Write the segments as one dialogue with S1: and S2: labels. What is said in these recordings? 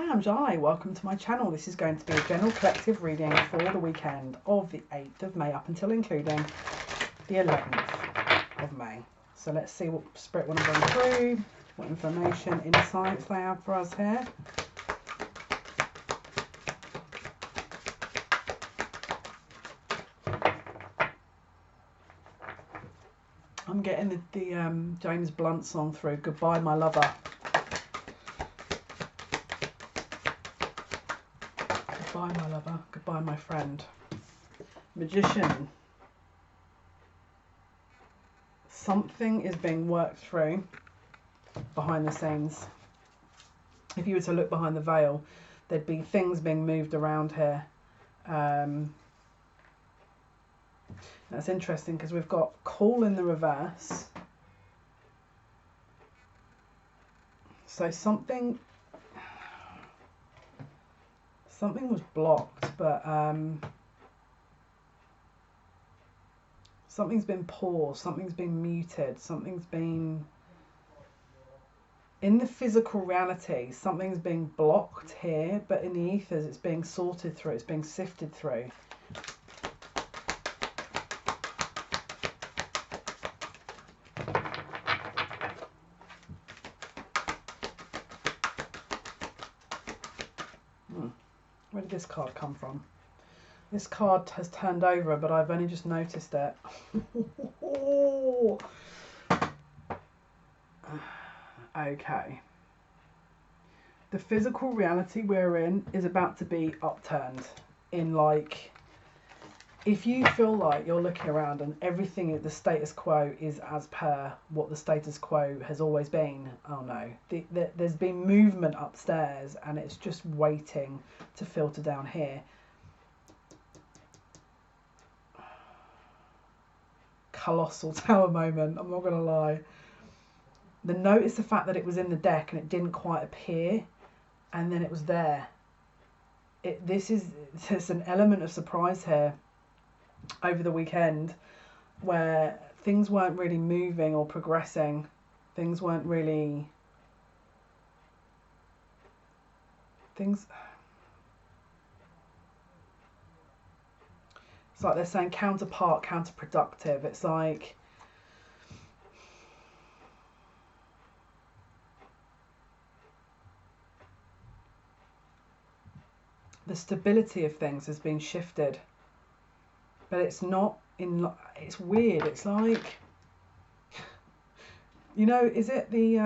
S1: Hi, I'm Jale. Welcome to my channel. This is going to be a general collective reading for the weekend of the 8th of May up until including the 11th of May. So let's see what Spirit want to run through, what information, insights they have for us here. I'm getting the James Blunt song through, Goodbye My Lover. Goodbye my lover, goodbye my friend. Magician. Something is being worked through behind the scenes. If you were to look behind the veil, there'd be things being moved around here. That's interesting because we've got Call in the reverse. So something was blocked, but something's been paused, something's been muted, something's been in the physical reality, something's being blocked here, but in the ethers it's being sorted through, it's being sifted through. Where did this card come from? This card has turned over, but I've only just noticed it. Okay. The physical reality we're in is about to be upturned. In like, if you feel like you're looking around and everything, the status quo is as per what the status quo has always been, oh no, there's been movement upstairs and it's just waiting to filter down here. Colossal tower moment, I'm not gonna lie. Notice the fact that it was in the deck and it didn't quite appear, and then it was there. There's an element of surprise here over the weekend where things weren't really moving or progressing. Things weren't really it's like they're saying counterpart, counterproductive. It's like the stability of things has been shifted, but it's not in, it's weird. It's like, you know, is it the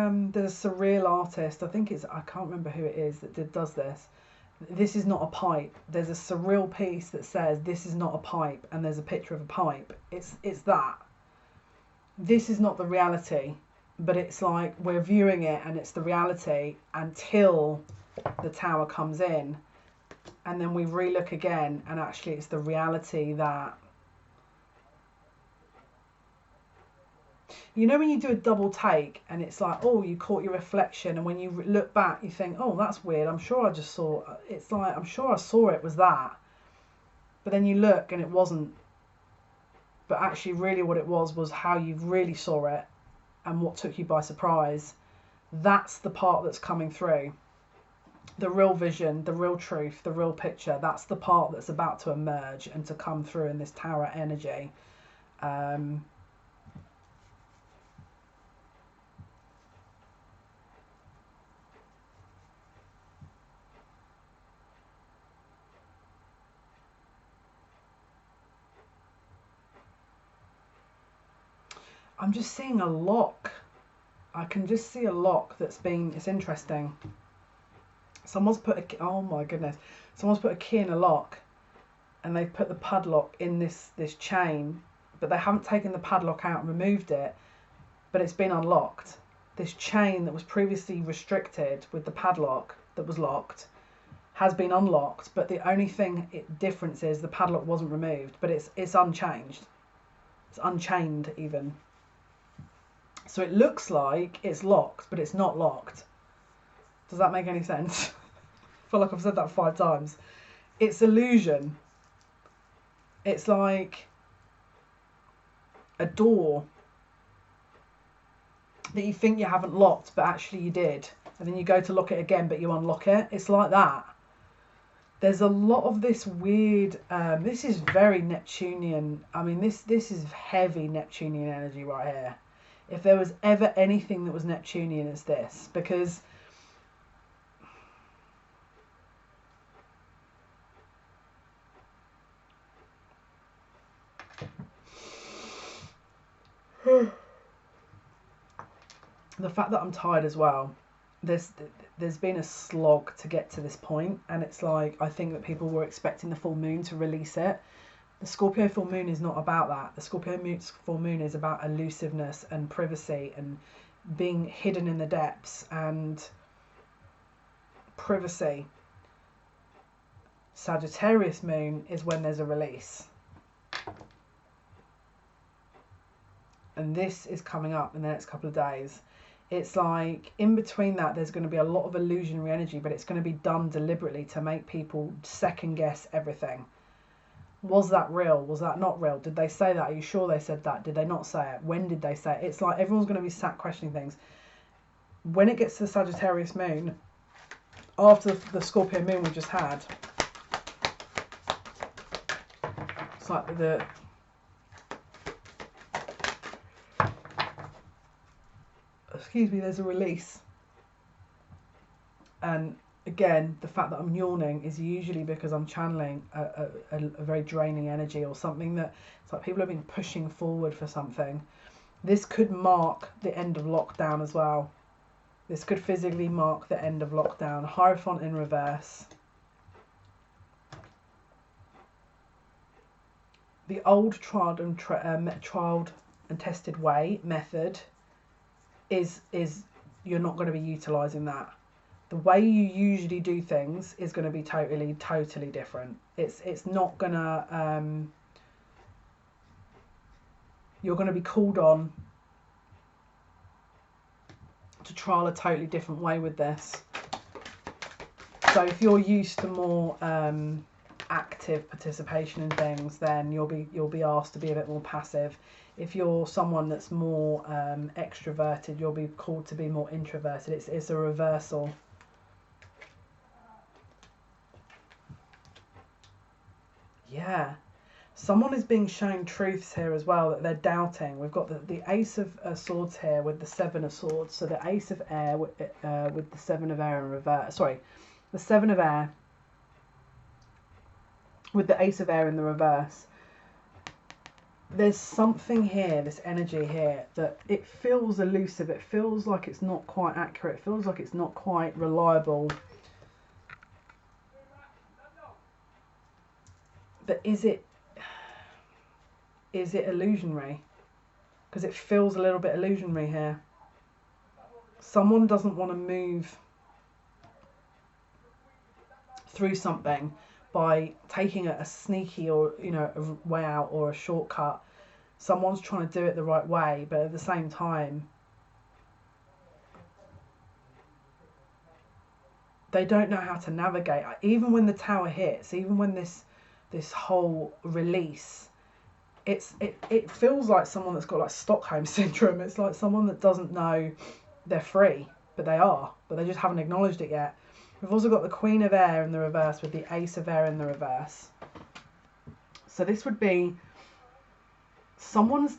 S1: surreal artist, I think it's, I can't remember who it is that does this. This is not a pipe. There's a surreal piece that says this is not a pipe, and there's a picture of a pipe. It's that. This is not the reality, but it's like we're viewing it and it's the reality until the tower comes in, and then we relook again and actually it's the reality that, you know, when you do a double take and it's like, oh, you caught your reflection, and when you look back you think, oh, that's weird, I'm sure I just saw, it's like, I'm sure I saw it was that, but then you look and it wasn't, but actually really what it was how you really saw it and what took you by surprise. That's the part that's coming through. The real vision, the real truth, the real picture, that's the part that's about to emerge and to come through in this tower energy. I'm just seeing a lock. I can just see a lock that's been, it's interesting. Someone's put a, oh my goodness, someone's put a key in a lock and they've put the padlock in this chain, but they haven't taken the padlock out and removed it, but it's been unlocked. This chain that was previously restricted with the padlock that was locked has been unlocked, but the only thing difference is the padlock wasn't removed, but it's unchanged. It's unchained even. So it looks like it's locked, but it's not locked. Does that make any sense? I feel like I've said that 5 times. It's illusion. It's like a door that you think you haven't locked, but actually you did. and then you go to lock it again, but you unlock it. It's like that. There's a lot of this weird, this is very Neptunian. I mean, this is heavy Neptunian energy right here. If there was ever anything that was Neptunian, it's this. Because the fact that I'm tired as well, there's been a slog to get to this point, and it's like, I think that people were expecting the full moon to release it. The Scorpio full moon is not about that. The Scorpio full moon is about elusiveness and privacy and being hidden in the depths and privacy. Sagittarius moon is when there's a release. And this is coming up in the next couple of days. It's like, in between that, there's going to be a lot of illusionary energy, but it's going to be done deliberately to make people second guess everything. Was that real? Was that not real? Did they say that? Are you sure they said that? Did they not say it? When did they say it? It's like everyone's going to be sat questioning things. When it gets to the Sagittarius moon, after the Scorpio moon we just had, it's like there's a release. And again, the fact that I'm yawning is usually because I'm channeling a very draining energy, or something that it's like people have been pushing forward for something. This could mark the end of lockdown as well. This could physically mark the end of lockdown. Hierophant in reverse. The old tried and tested method is you're not going to be utilising that. The way you usually do things is going to be totally different. It's not going to, you're going to be called on to trial a totally different way with this. So if you're used to more active participation in things, then you'll be asked to be a bit more passive. If you're someone that's more extroverted, you'll be called to be more introverted. It's a reversal. Yeah, someone is being shown truths here as well that they're doubting. We've got the Ace of Swords here with the Seven of Swords. So the Ace of Air with the Seven of Air in reverse. Sorry, the Seven of Air with the Ace of Air in the reverse. There's something here, this energy here, that it feels elusive. It feels like it's not quite accurate. It feels like it's not quite reliable. But is it illusionary? Because it feels a little bit illusionary here. Someone doesn't want to move through something by taking a sneaky or a way out or a shortcut. Someone's trying to do it the right way, but at the same time they don't know how to navigate. Even when the Tower hits, even when this whole release, it feels like someone that's got like Stockholm syndrome. It's like someone that doesn't know they're free, but they are, but they just haven't acknowledged it yet. We've also got the Queen of Air in the reverse with the Ace of Air in the reverse. So this would be someone's...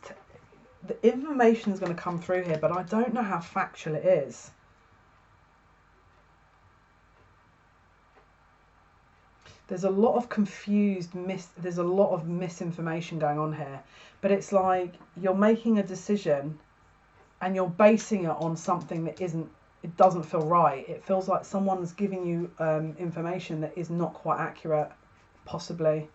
S1: the information is going to come through here, but I don't know how factual it is. There's a lot of there's a lot of misinformation going on here. But it's like you're making a decision and you're basing it on something that it doesn't feel right. It feels like someone's giving you information that is not quite accurate, possibly.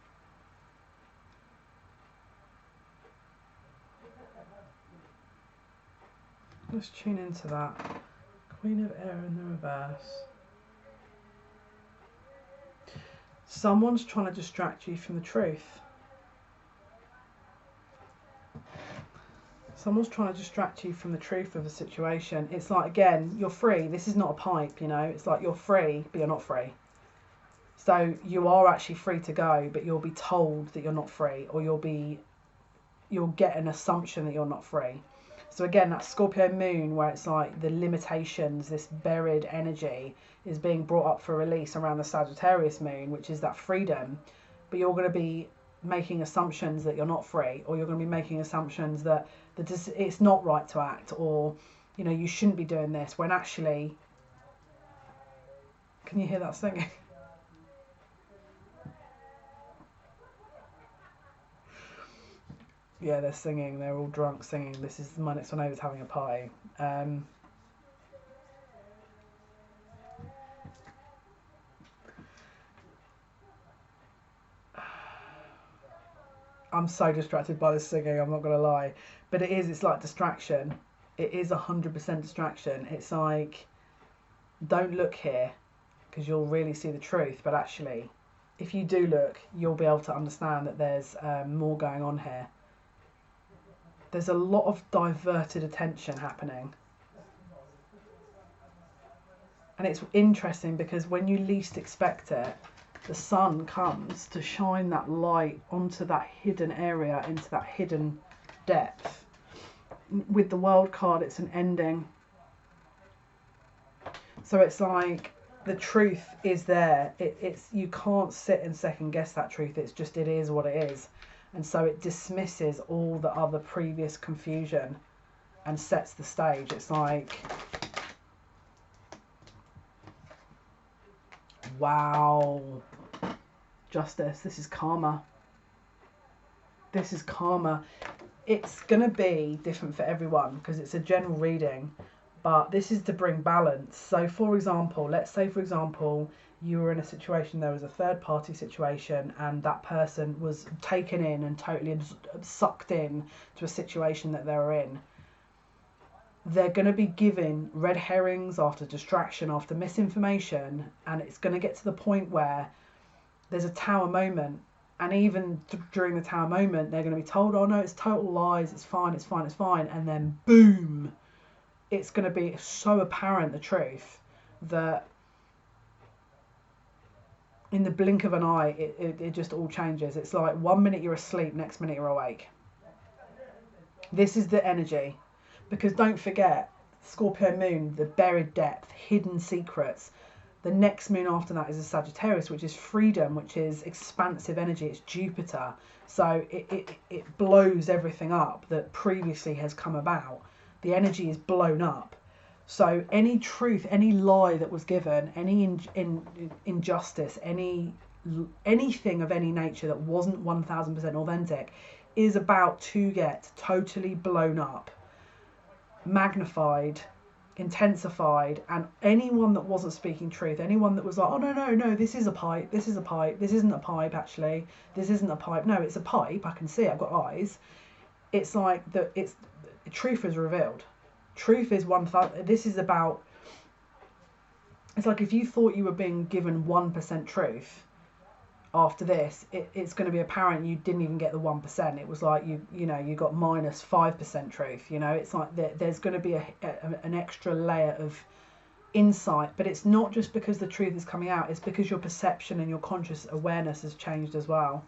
S1: Let's tune into that. Queen of Air in the reverse. Someone's trying to distract you from the truth. Someone's trying to distract you from the truth of a situation. It's like, again, you're free. This is not a pipe, It's like you're free, but you're not free. So you are actually free to go, but you'll be told that you're not free, or you'll get an assumption that you're not free. So again, that Scorpio moon, where it's like the limitations, this buried energy is being brought up for release around the Sagittarius moon, which is that freedom. But you're going to be making assumptions that you're not free, or you're going to be making assumptions that it's not right to act, or you know, you shouldn't be doing this, when actually, can you hear that singing? Yeah, they're singing. They're all drunk singing. This is my next one over is having a party. I'm so distracted by this singing, I'm not going to lie. But it's like distraction. It is 100% distraction. It's like, don't look here, because you'll really see the truth. But actually, if you do look, you'll be able to understand that there's more going on here. There's a lot of diverted attention happening. And it's interesting because when you least expect it, the sun comes to shine that light onto that hidden area, into that hidden depth. With the World card, it's an ending. So it's like the truth is there. It's you can't sit and second guess that truth. It's just, it is what it is. And so it dismisses all the other previous confusion and sets the stage. It's like, wow, justice. This is karma. This is karma. It's going to be different for everyone because it's a general reading, but this is to bring balance. So for example, let's say for example, you were in a situation, there was a third party situation, and that person was taken in and totally sucked in to a situation that they're in. They're going to be given red herrings after distraction, after misinformation, and it's going to get to the point where there's a tower moment. And even during the tower moment, they're going to be told, oh no, it's total lies, it's fine, it's fine, it's fine. And then boom, it's going to be so apparent, the truth, that in the blink of an eye, it just all changes. It's like 1 minute you're asleep, next minute you're awake. This is the energy. Because don't forget, Scorpio moon, the buried depth, hidden secrets. The next moon after that is a Sagittarius, which is freedom, which is expansive energy. It's Jupiter. So it blows everything up that previously has come about. The energy is blown up. So any truth, any lie that was given, any injustice, anything of any nature that wasn't 1000% authentic is about to get totally blown up, magnified, intensified. And anyone that wasn't speaking truth, anyone that was like, oh no, this is a pipe, this isn't a pipe, actually, this isn't a pipe, no, it's a pipe, I can see it, I've got eyes. It's like truth is revealed. Truth is this is about, it's like if you thought you were being given 1% truth, after this, it's going to be apparent you didn't even get the 1%. It was like you got minus 5% truth. It's like there's going to be an extra layer of insight, but it's not just because the truth is coming out. It's because your perception and your conscious awareness has changed as well.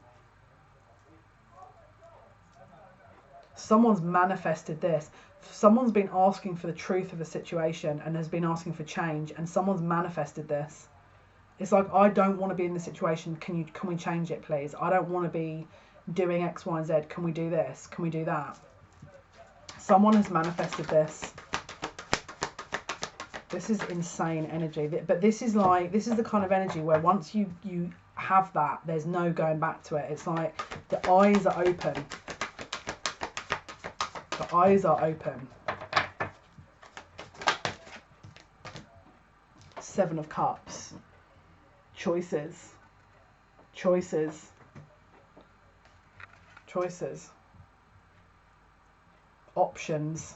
S1: Someone's manifested this. Someone's been asking for the truth of a situation and has been asking for change, and someone's manifested this. It's like, I don't want to be in this situation. Can we change it, please? I don't want to be doing X, Y, and Z. Can we do this? Can we do that? Someone has manifested this. This is insane energy. But this is the kind of energy where once you have that, there's no going back to it. It's like the eyes are open. The eyes are open. 7 of Cups. Choices. Options.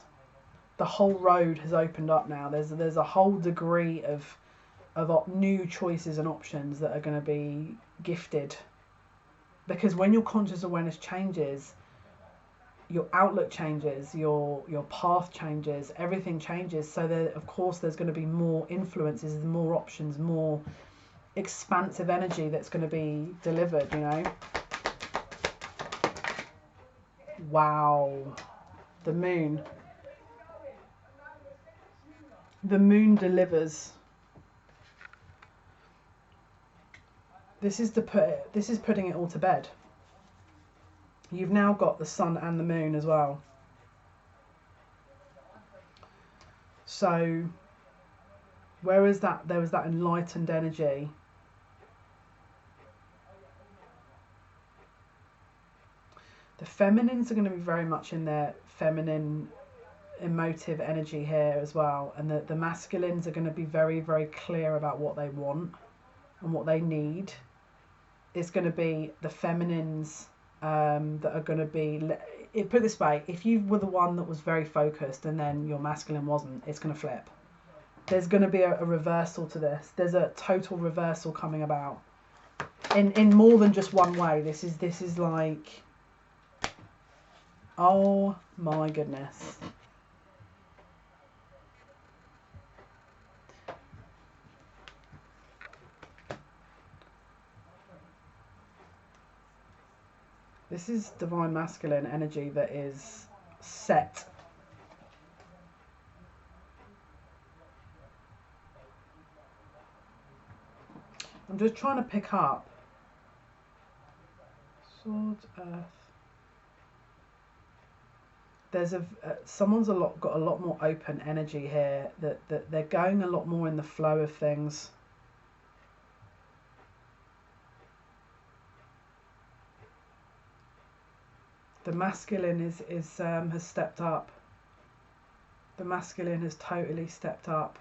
S1: The whole road has opened up now. There's a whole degree of new choices and options that are going to be gifted. Because when your conscious awareness changes, your outlook changes, your path changes, everything changes. So of course there's going to be more influences, more options, more expansive energy that's going to be delivered. Wow. The moon. The moon delivers. This is putting it all to bed. You've now got the sun and the moon as well. So whereas there was that enlightened energy, the feminines are going to be very much in their feminine emotive energy here as well, and the masculines are going to be very, very clear about what they want and what they need. It's going to be the feminines that are going to be, put it this way, if you were the one that was very focused and then your masculine wasn't, it's going to flip. There's going to be a reversal to this. There's a total reversal coming about in more than just one way. This is like, oh my goodness. This is divine masculine energy that is set. I'm just trying to pick up Swords, Earth. There's someone's got a lot more open energy here. That they're going a lot more in the flow of things. The masculine has stepped up. The masculine has totally stepped up.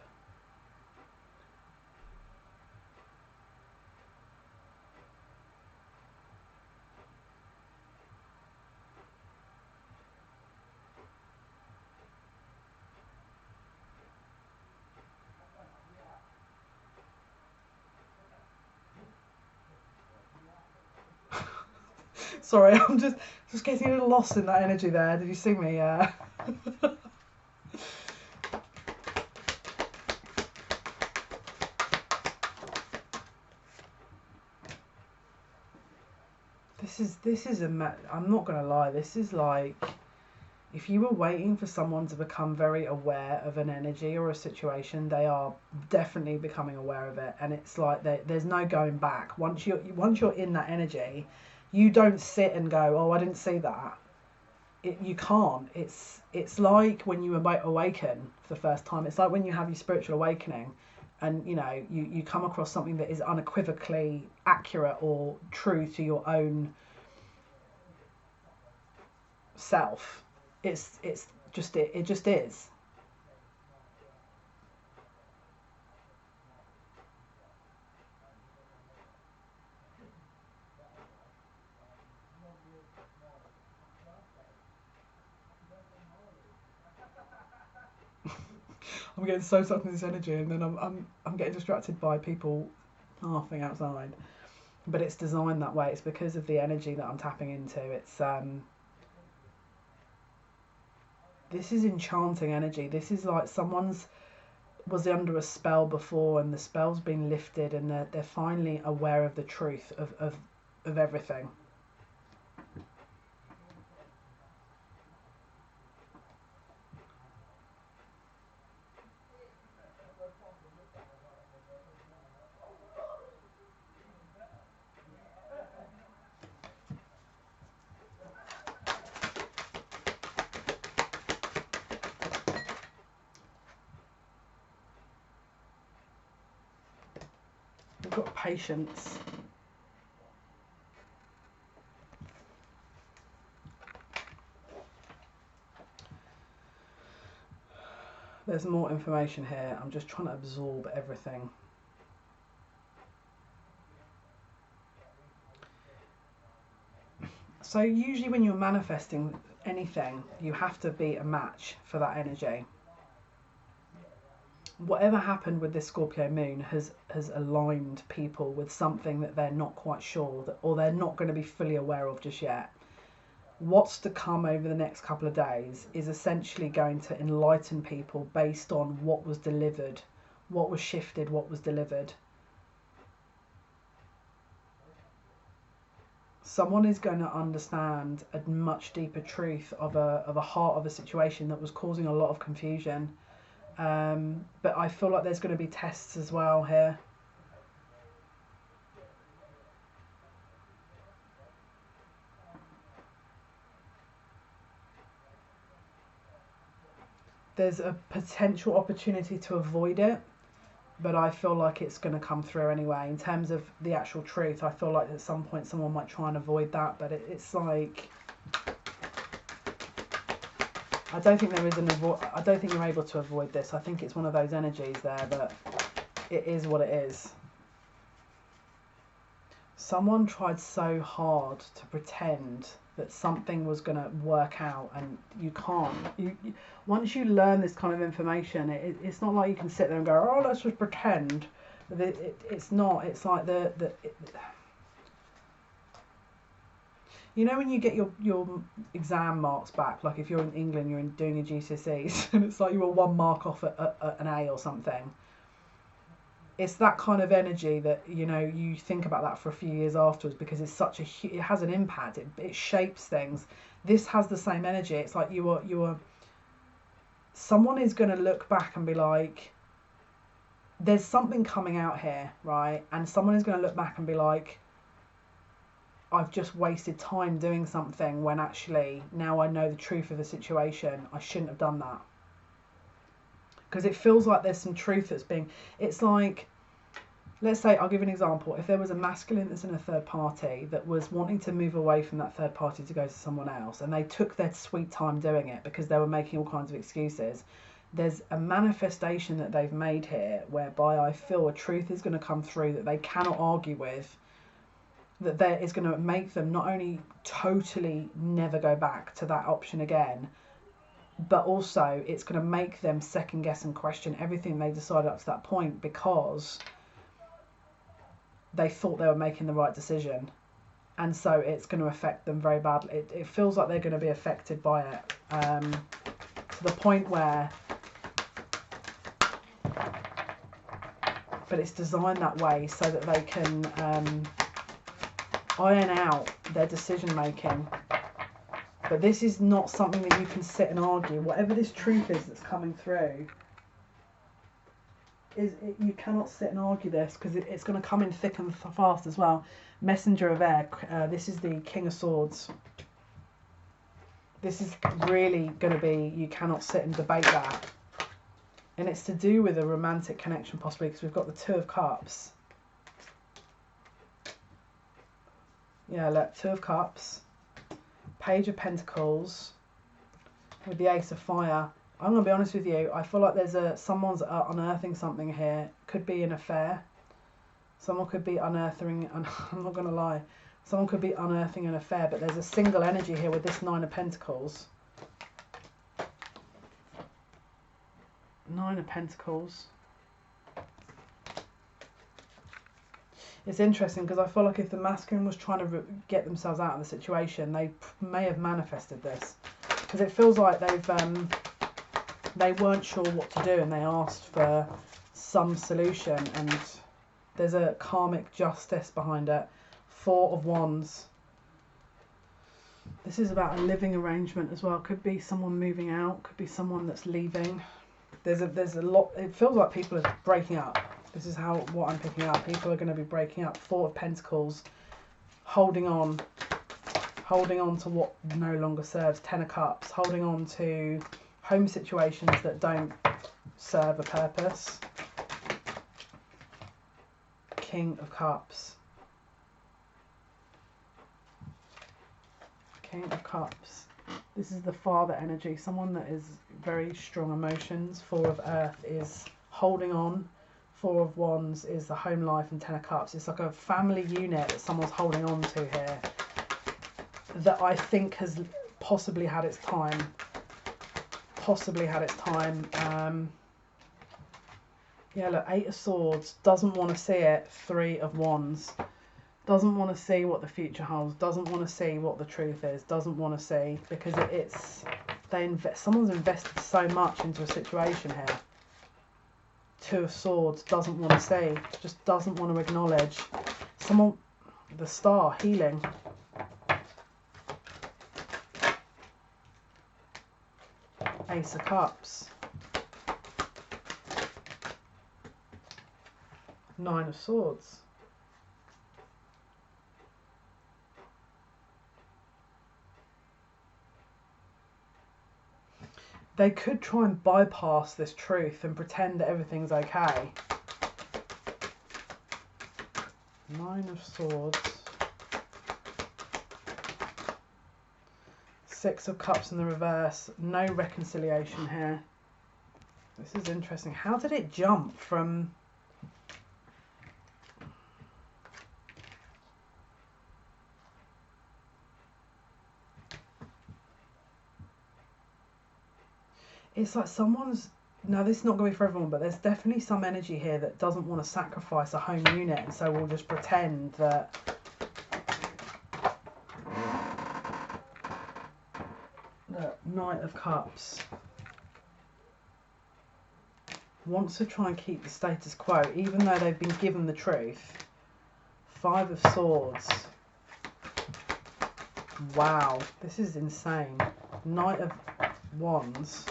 S1: Sorry, I'm just getting a little lost in that energy there. Did you see me? I'm not gonna lie. This is like, if you were waiting for someone to become very aware of an energy or a situation, they are definitely becoming aware of it, and it's like there's no going back. Once you're in that energy, you don't sit and go, oh, I didn't see that. You can't. It's like when you awaken for the first time. It's like when you have your spiritual awakening, and you come across something that is unequivocally accurate or true to your own self. It just is. I'm getting so sucked into this energy, and then I'm getting distracted by people laughing outside. But it's designed that way. It's because of the energy that I'm tapping into. It's this is enchanting energy. This is like someone's was under a spell before, and the spell's been lifted, and they're finally aware of the truth of everything. We've got patience. There's more information here. I'm just trying to absorb everything. So usually when you're manifesting anything, you have to be a match for that energy. Whatever happened with this Scorpio moon has aligned people with something that they're not quite sure that, or they're not going to be fully aware of just yet. What's to come over the next couple of days is essentially going to enlighten people based on what was delivered, what was shifted, what was delivered. Someone is going to understand a much deeper truth of a heart of a situation that was causing a lot of confusion. But I feel like there's going to be tests as well here. There's a potential opportunity to avoid it, but I feel like it's going to come through anyway. In terms of the actual truth, I feel like at some point someone might try and avoid that, but it's like, I don't think there is I don't think you're able to avoid this. I think it's one of those energies there that it is what it is. Someone tried so hard to pretend that something was going to work out, and you can't. Once you learn this kind of information, it's not like you can sit there and go, oh, let's just pretend. It's not. It's like you know when you get your exam marks back, like if you're in England, you're doing your GCSEs, and it's like you were 1 mark off at an A or something. It's that kind of energy that, you know, you think about that for a few years afterwards, because it's such it has an impact. It shapes things. This has the same energy. It's like you are. Someone is going to look back and be like, there's something coming out here, right? And someone is going to look back and be like, I've just wasted time doing something, when actually now I know the truth of the situation. I shouldn't have done that. Because it feels like there's some truth that's being... It's like, let's say, I'll give you an example. If there was a masculine that's in a third party that was wanting to move away from that third party to go to someone else, and they took their sweet time doing it because they were making all kinds of excuses, there's a manifestation that they've made here whereby I feel a truth is going to come through that they cannot argue with, that is going to make them not only totally never go back to that option again, but also it's going to make them second guess and question everything they decided up to that point, because they thought they were making the right decision, and so it's going to affect them very badly. It feels like they're going to be affected by it, to the point where, but it's designed that way so that they can iron out their decision making. But this is not something that you can sit and argue. Whatever this truth is that's coming through, you cannot sit and argue this, because it's going to come in thick and fast as well. Messenger of Air. This is the King of Swords. This is really going to be, you cannot sit and debate that. And it's to do with a romantic connection possibly, because we've got the Two of Cups. Yeah, look, Two of Cups. Page of Pentacles with the Ace of Fire. I'm going to be honest with you, I feel like there's someone's unearthing something here. Could be an affair. Someone could be unearthing, and I'm not going to lie, someone could be unearthing an affair, but there's a single energy here with this Nine of Pentacles. Nine of Pentacles. It's interesting because I feel like if the masculine was trying to get themselves out of the situation, they may have manifested this, because it feels like they weren't sure what to do and they asked for some solution, and there's a karmic justice behind it. Four of Wands. This is about a living arrangement as well. Could be someone moving out, could be someone that's leaving. There's a lot. It feels like people are breaking up. This is what I'm picking up. People are going to be breaking up. Four of Pentacles, holding on to what no longer serves. Ten of Cups, holding on to home situations that don't serve a purpose. King of Cups. King of Cups. This is the father energy. Someone that is very strong emotions. Four of Earth is holding on. Four of Wands is the home life, and Ten of Cups. It's like a family unit that someone's holding on to here, that I think has possibly had its time. Yeah, look, Eight of Swords. Doesn't want to see it. Three of Wands. Doesn't want to see what the future holds. Doesn't want to see what the truth is. Doesn't want to see, because someone's invested so much into a situation here. Two of Swords. Doesn't want to see. Just doesn't want to acknowledge. Someone, the Star, healing. Ace of Cups. Nine of Swords. They could try and bypass this truth and pretend that everything's okay. Nine of Swords. Six of Cups in the reverse. No reconciliation here. This is interesting. How did it jump from... It's like someone's... Now, this is not going to be for everyone, but there's definitely some energy here that doesn't want to sacrifice a home unit, and so we'll just pretend that... The Knight of Cups wants to try and keep the status quo, even though they've been given the truth. Five of Swords. Wow, this is insane. Knight of Wands.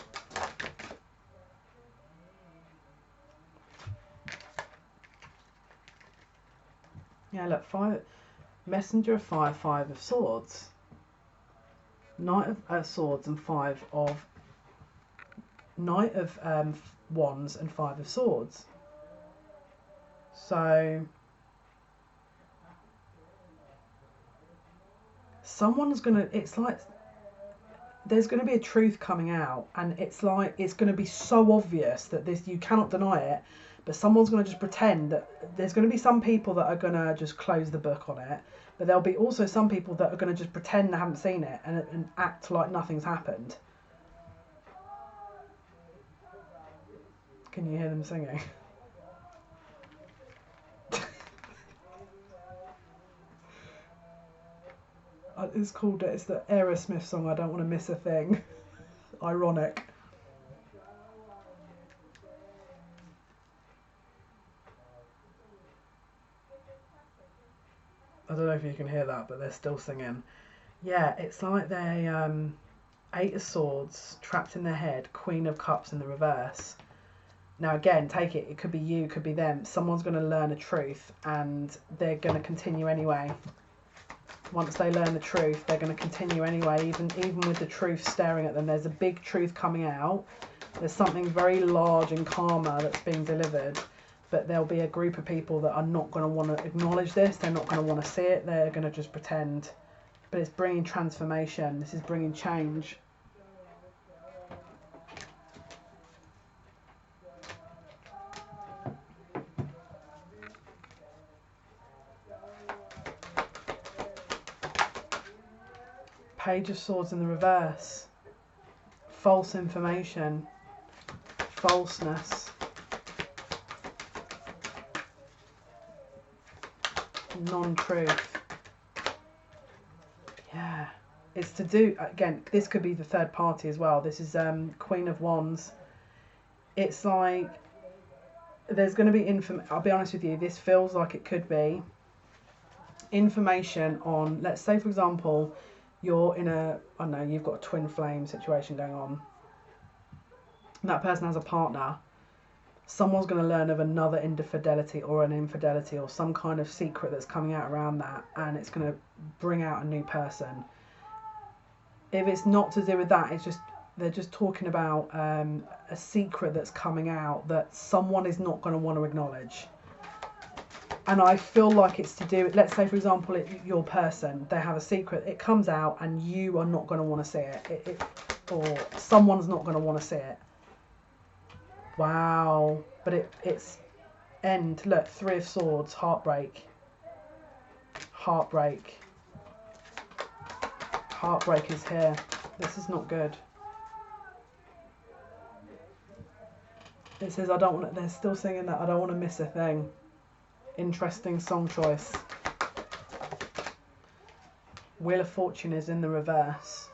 S1: Yeah, look, five, Messenger of Fire, Five of Swords. Knight of Swords and Five of... Knight of Wands and Five of Swords. So... Someone's going to... It's like... There's going to be a truth coming out, and it's like... It's going to be so obvious that this... You cannot deny it. But someone's going to just pretend that there's going to be some people that are going to just close the book on it. But there'll be also some people that are going to just pretend they haven't seen it and act like nothing's happened. Can you hear them singing? It's called, it's the Aerosmith song, I Don't Want to Miss a Thing. Ironic. I don't know if you can hear that, but they're still singing. Yeah, it's like they, Eight of Swords, trapped in their head, Queen of Cups in the reverse. Now again, take it, it could be you, it could be them. Someone's going to learn a truth and they're going to continue anyway. Once they learn the truth, they're going to continue anyway, even with the truth staring at them. There's a big truth coming out. There's something very large in karma that's being delivered. But there'll be a group of people that are not going to want to acknowledge this. They're not going to want to see it. They're going to just pretend. But it's bringing transformation. This is bringing change. Page of Swords in the reverse. False information. Falseness. Non-truth. Yeah, it's to do, again, this could be the third party as well. This is Queen of Wands. It's like there's going to be I'll be honest with you, this feels like it could be information on, let's say for example, you're in a, I don't know, you've got a twin flame situation going on. That person has a partner. Someone's going to learn of another infidelity or an infidelity or some kind of secret that's coming out around that, and it's going to bring out a new person. If it's not to do with that, it's just, they're just talking about a secret that's coming out that someone is not going to want to acknowledge. And I feel like it's to do with, let's say for example, your person, they have a secret, it comes out and you are not going to want to see it, or someone's not going to want to see it. Wow, but it's end. Look, Three of Swords, heartbreak. Heartbreak. Heartbreak is here. This is not good. It says, I don't want to, they're still singing that, I don't want to miss a thing. Interesting song choice. Wheel of Fortune is in the reverse.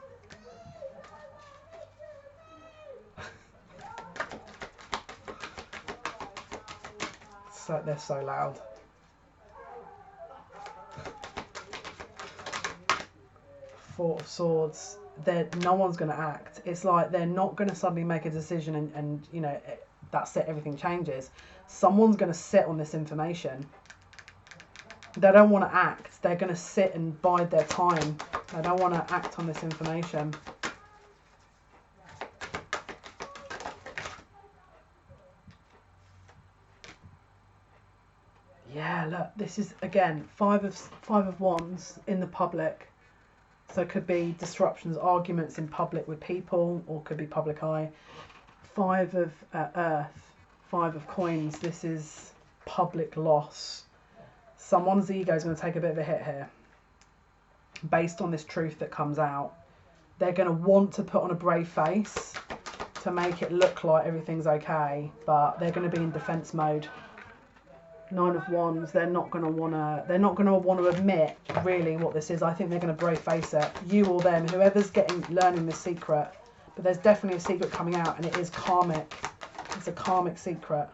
S1: So they're so loud. Four of Swords. No one's going to act. It's like they're not going to suddenly make a decision and you know, that's it, everything changes. Someone's going to sit on this information. They don't want to act. They're going to sit and bide their time. They don't want to act on this information. Yeah, look, this is, again, five of wands in the public. So it could be disruptions, arguments in public with people, or could be public eye. Five of earth, five of coins. This is public loss. Someone's ego is going to take a bit of a hit here based on this truth that comes out. They're going to want to put on a brave face to make it look like everything's okay, but they're going to be in defense mode. Nine of Wands, they're not going to want to admit really what this is. I think they're going to brave face it. You or them, whoever's learning this secret. But there's definitely a secret coming out, and it is karmic. It's a karmic secret.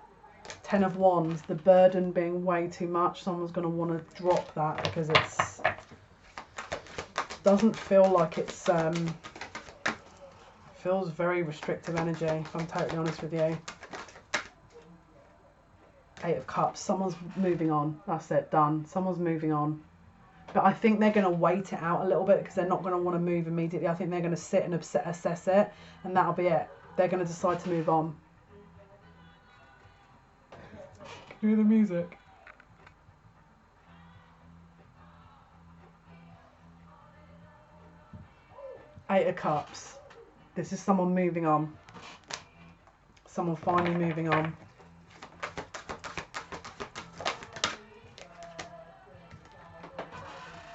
S1: 10 of Wands, the burden being way too much. Someone's going to want to drop that because it's doesn't feel like it's feels very restrictive energy, if I'm totally honest with you. 8 of Cups, someone's moving on. That's it, done. Someone's moving on. But I think they're going to wait it out a little bit because they're not going to want to move immediately. I think they're going to sit and assess it, and that'll be it. They're going to decide to move on. Hear the music. Eight of Cups. This is someone moving on. Someone finally moving on.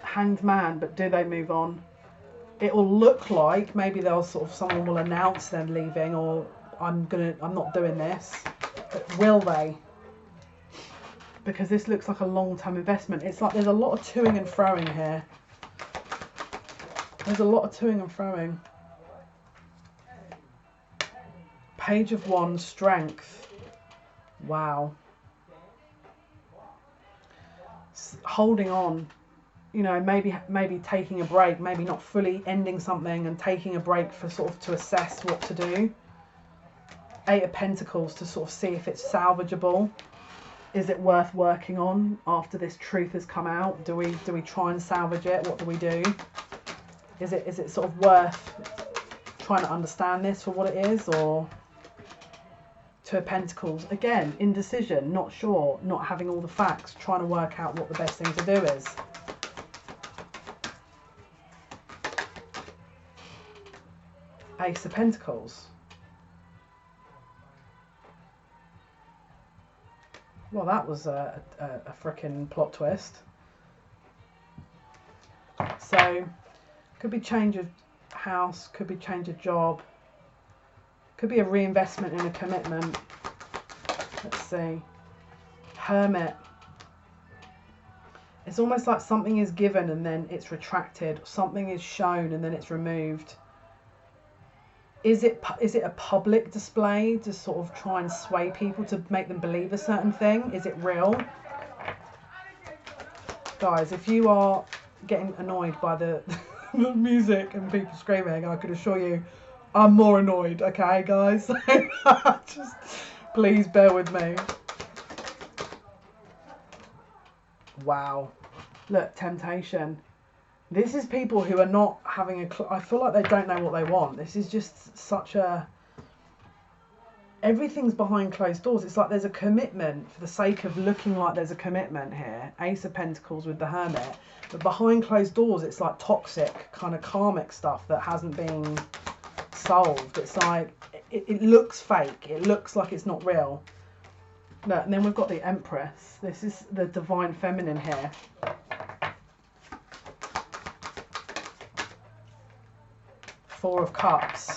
S1: Hanged Man, but do they move on? It will look like maybe they'll someone will announce them leaving, or I'm not doing this. But will they? Because this looks like a long-term investment. It's like there's a lot of toing and froing here. There's a lot of toing and froing. Page of Wands, Strength. Wow. Holding on. You know, maybe taking a break, maybe not fully ending something and taking a break for to assess what to do. 8 of Pentacles to see if it's salvageable. Is it worth working on after this truth has come out? Do we try and salvage it? What do we do? Is it worth trying to understand this for what it is? Or 2 of Pentacles, again, indecision, not sure, not having all the facts, trying to work out what the best thing to do is. Ace of Pentacles. Well, that was a frickin' plot twist. So, could be change of house, could be change of job, could be a reinvestment in a commitment. Let's see. Hermit. It's almost like something is given and then it's retracted. Something is shown and then it's removed. Is it a public display to try and sway people to make them believe a certain thing? Is it real? Guys, if you are getting annoyed by the music and people screaming, I could assure you I'm more annoyed, okay, guys? Just please bear with me. Wow. Look, temptation. This is people who are not having I feel like they don't know what they want. This is just such a... Everything's behind closed doors. It's like there's a commitment for the sake of looking like there's a commitment here. Ace of Pentacles with the Hermit. But behind closed doors, it's like toxic, kind of karmic stuff that hasn't been solved. It's like, it looks fake. It looks like it's not real. Look, and then we've got the Empress. This is the Divine Feminine here. Four of Cups.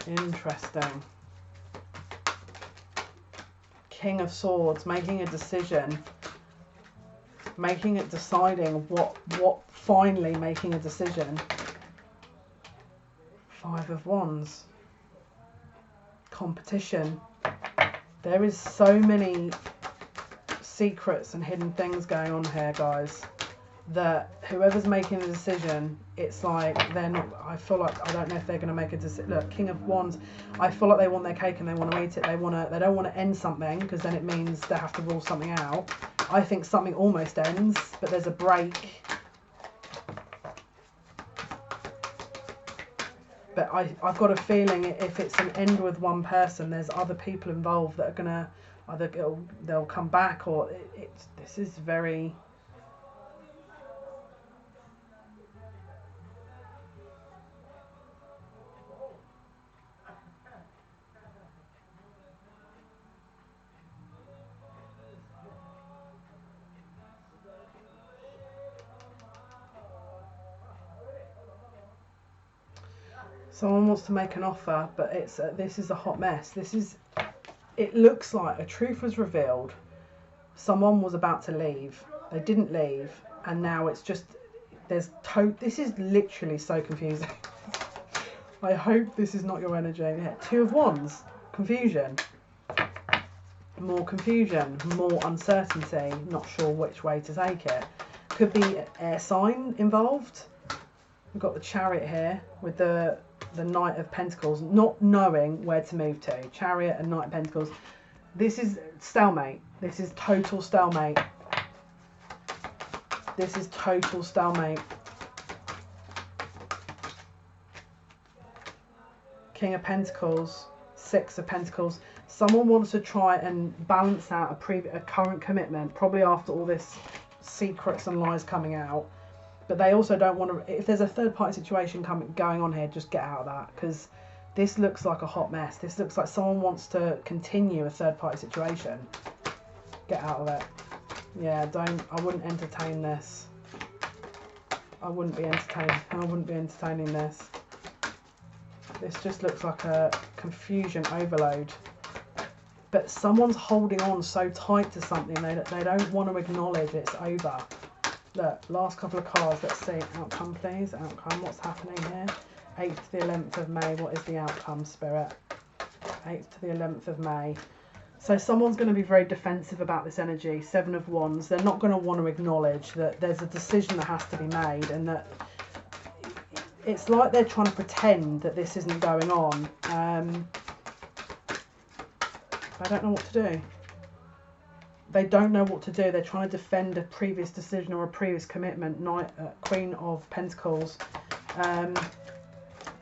S1: Interesting. King of Swords, making a decision. Deciding what finally making a decision. 5 of Wands. Competition. There is so many secrets and hidden things going on here, guys. that whoever's making the decision, it's like they're not, I feel like, I don't know if they're going to make a decision. Look, King of Wands, I feel like they want their cake and they want to eat it. They don't want to end something, because then it means they have to rule something out. I think something almost ends, but there's a break. But I've got a feeling if it's an end with one person, there's other people involved that are going to either they'll come back, or this is very... Someone wants to make an offer, but it's this is a hot mess. It looks like a truth was revealed. Someone was about to leave. They didn't leave, and now it's just this is literally so confusing. I hope this is not your energy. Yeah, Two of Wands, confusion. More confusion, more uncertainty, not sure which way to take it. Could be an air sign involved. We've got the Chariot here with the Knight of Pentacles, not knowing where to move to. Chariot and Knight of Pentacles. This is stalemate. This is total stalemate. This is total stalemate. King of Pentacles, Six of Pentacles. Someone wants to try and balance out a current commitment, probably after all this secrets and lies coming out. But they also don't want to, if there's a third party situation going on here, just get out of that, because this looks like a hot mess. This looks like someone wants to continue a third party situation. Get out of it. Yeah, I wouldn't entertain this. I wouldn't be entertaining this. This just looks like a confusion overload. But someone's holding on so tight to something, they don't want to acknowledge it's over. Look, last couple of cards, let's see. Outcome, please. Outcome, what's happening here? 8th to the 11th of May, what is the outcome, Spirit? 8th to the 11th of May. So someone's going to be very defensive about this energy. Seven of Wands. They're not going to want to acknowledge that there's a decision that has to be made, and that it's like they're trying to pretend that this isn't going on. I don't know what to do. They don't know what to do. They're trying to defend a previous decision or a previous commitment. Queen of Pentacles. They're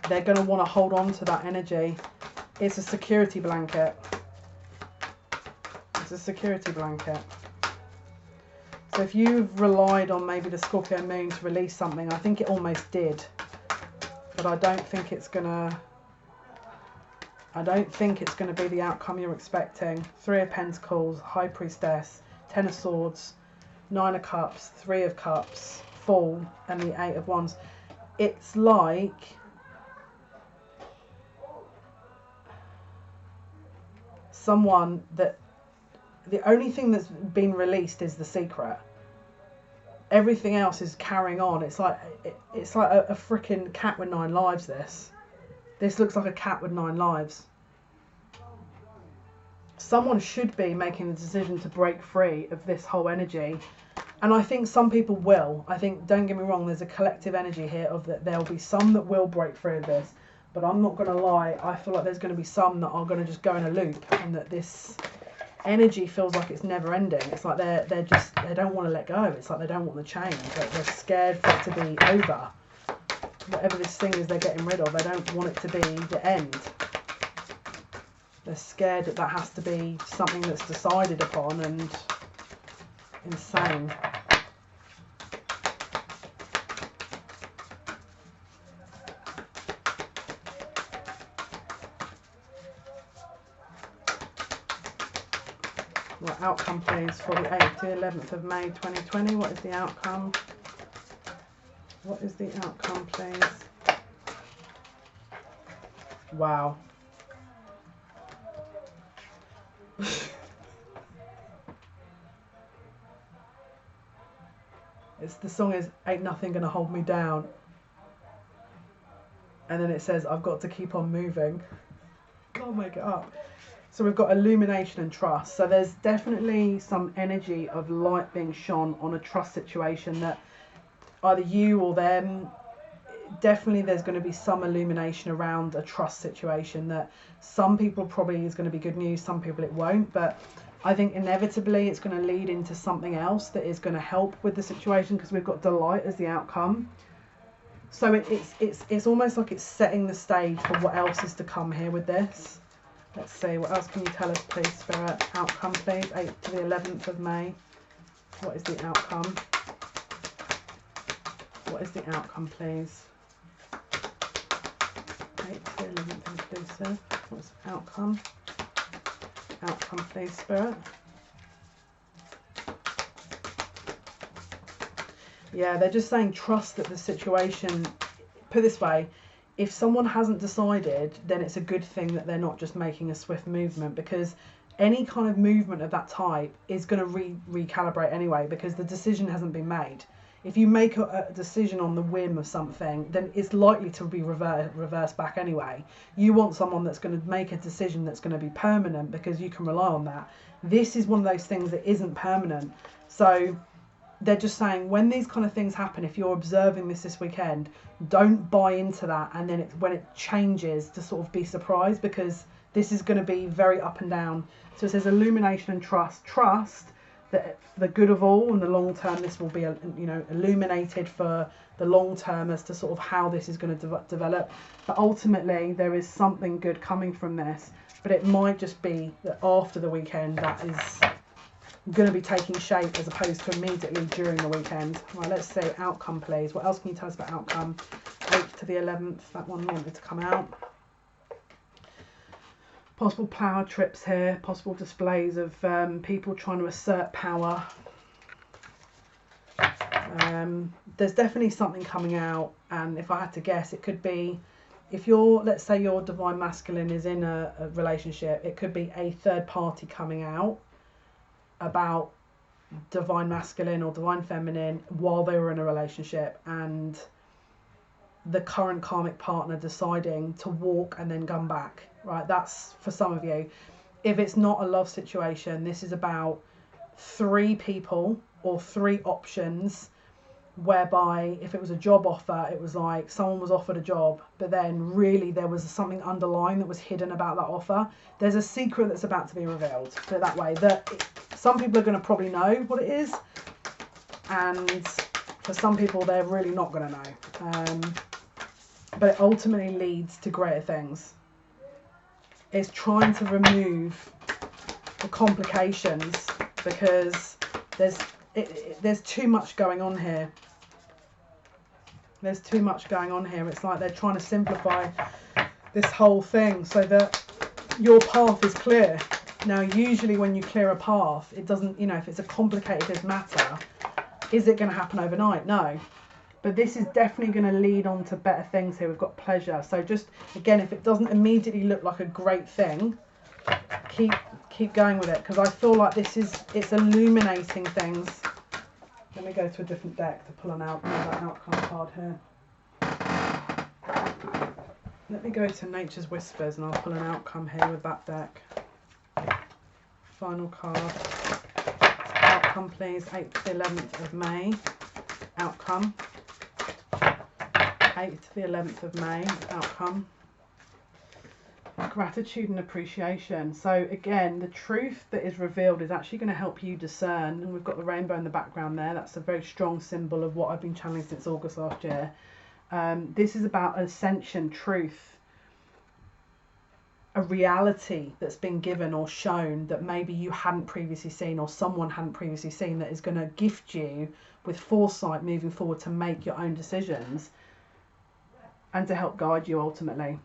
S1: going to want to hold on to that energy. It's a security blanket. It's a security blanket. So if you've relied on maybe the Scorpio moon to release something, I think it almost did. But I don't think it's going to be the outcome you're expecting. Three of Pentacles, High Priestess, Ten of Swords, Nine of Cups, Three of Cups, Fool, and the Eight of Wands. It's like someone that the only thing that's been released is the secret. Everything else is carrying on. It's like a freaking cat with 9 lives. This looks like a cat with 9 lives. Someone should be making the decision to break free of this whole energy. And I think some people will. I think, don't get me wrong, there's a collective energy here of that there'll be some that will break free of this. But I'm not going to lie, I feel like there's going to be some that are going to just go in a loop, and that this energy feels like it's never ending. It's like they don't want to let go. It's like they don't want the change. Like they're scared for it to be over. Whatever this thing is they're getting rid of, they don't want it to be the end. They're scared that that has to be something that's decided upon, and insane. What outcome, please, for the 8th to 11th of May 2020? What is the outcome? What is the outcome, please? Wow. The song is Ain't Nothing Gonna Hold Me Down. And then it says, I've got to keep on moving. Can't make it up. So we've got illumination and trust. So there's definitely some energy of light being shone on a trust situation, that either you or them. Definitely there's going to be some illumination around a trust situation that some people probably is going to be good news, some people it won't, but I think inevitably it's going to lead into something else that is going to help with the situation, because we've got delight as the outcome. So it's almost like it's setting the stage for what else is to come here with this. Let's see, what else can you tell us, please, Spirit? Outcome, please. 8th to the 11th of May. What is the outcome? What is the outcome, please? 8th to the 11th inclusive. What's the outcome? Outcome, please, Spirit. Yeah, they're just saying trust that the situation, put it this way, if someone hasn't decided, then it's a good thing that they're not just making a swift movement, because any kind of movement of that type is going to recalibrate anyway, because the decision hasn't been made. If you make a decision on the whim of something, then it's likely to be reversed back anyway. You want someone that's going to make a decision that's going to be permanent, because you can rely on that. This is one of those things that isn't permanent. So they're just saying when these kind of things happen, if you're observing this weekend, don't buy into that, and then when it changes to sort of be surprised, because this is going to be very up and down. So it says illumination and trust that the good of all and the long term, this will be, you know, illuminated for the long term as to sort of how this is going to develop. But ultimately there is something good coming from this, but it might just be that after the weekend that is going to be taking shape as opposed to immediately during the weekend. Right, let's see, outcome, please. What else can you tell us about outcome? 8th to the 11th, that one wanted to come out. Possible power trips here, possible displays of people trying to assert power. There's definitely something coming out, and if I had to guess, it could be, if you're, let's say your divine masculine is in a relationship, it could be a third party coming out about divine masculine or divine feminine while they were in a relationship, and the current karmic partner deciding to walk and then come back. Right, that's for some of you. If it's not a love situation, this is about 3 people or 3 options, whereby if it was a job offer, it was like someone was offered a job, but then really there was something underlying that was hidden about that offer. There's a secret that's about to be revealed, put it that way, that some people are going to probably know what it is, and for some people they're really not going to know. But it ultimately leads to greater things. It's trying to remove the complications, because there's too much going on here. There's too much going on here. It's like they're trying to simplify this whole thing so that your path is clear. Now, usually when you clear a path, it doesn't, you know, if it's a complicated matter, is it going to happen overnight? No. But this is definitely going to lead on to better things here. We've got pleasure. So just, again, if it doesn't immediately look like a great thing, keep going with it, because I feel like it's illuminating things. Let me go to a different deck to pull another outcome card here. Let me go to Nature's Whispers and I'll pull an outcome here with that deck. Final card. Outcome, please. 8th to the 11th of May. Outcome. 8th to the 11th of May, outcome. Gratitude and appreciation. So again, the truth that is revealed is actually going to help you discern, and we've got the rainbow in the background there. That's a very strong symbol of what I've been channeling since August last year. This is about ascension, truth, a reality that's been given or shown that maybe you hadn't previously seen, or someone hadn't previously seen, that is going to gift you with foresight moving forward to make your own decisions and to help guide you ultimately.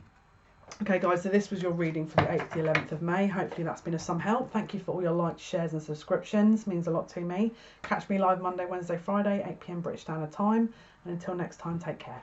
S1: Okay guys, so this was your reading for the 8th to the 11th of May. Hopefully that's been of some help. Thank you for all your likes, shares and subscriptions. It means a lot to me. Catch me live Monday, Wednesday, Friday, 8 PM British Standard Time. And until next time, take care.